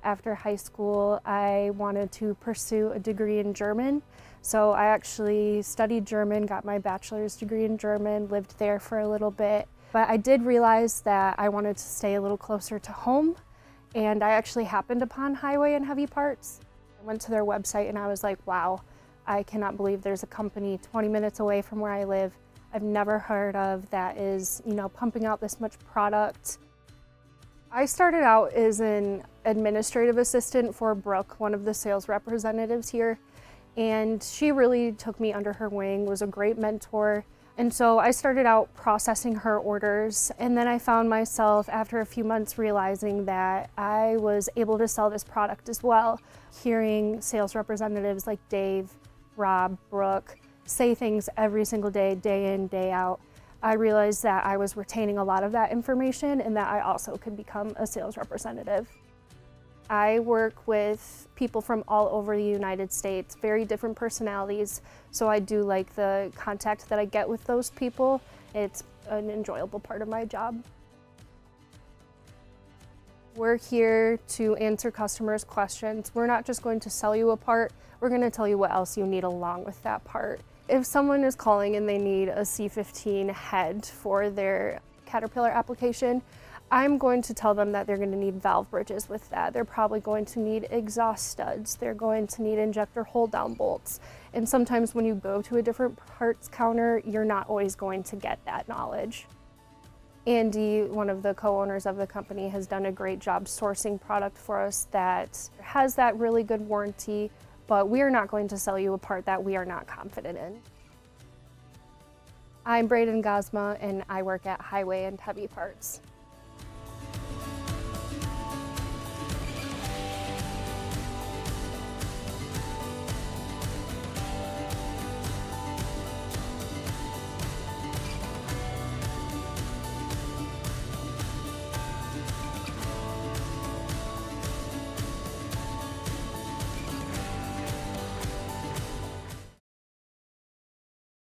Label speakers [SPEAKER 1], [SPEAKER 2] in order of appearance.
[SPEAKER 1] after high school, I wanted to pursue a degree in German. So I actually studied German, got my bachelor's degree in German, lived there for a little bit. But I did realize that I wanted to stay a little closer to home, and I actually happened upon Highway and Heavy Parts. I went to their website and I was like, wow, I cannot believe there's a company 20 minutes away from where I live I've never heard of that is, pumping out this much product. I started out as an administrative assistant for Brooke, one of the sales representatives here, and she really took me under her wing, was a great mentor. And so I started out processing her orders, and then I found myself after a few months realizing that I was able to sell this product as well. Hearing sales representatives like Dave, Rob, Brooke say things every single day, day in, day out, I realized that I was retaining a lot of that information and that I also could become a sales representative. I work with people from all over the United States, very different personalities, so I do like the contact that I get with those people. It's an enjoyable part of my job. We're here to answer customers' questions. We're not just going to sell you a part, we're going to tell you what else you need along with that part. If someone is calling and they need a C15 head for their Caterpillar application, I'm going to tell them that they're going to need valve bridges with that. They're probably going to need exhaust studs. They're going to need injector hold-down bolts. And sometimes when you go to a different parts counter, you're not always going to get that knowledge. Andy, one of the co-owners of the company, has done a great job sourcing product for us that has that really good warranty, but we are not going to sell you a part that we are not confident in. I'm Braeden and I work at Highway and Heavy Parts.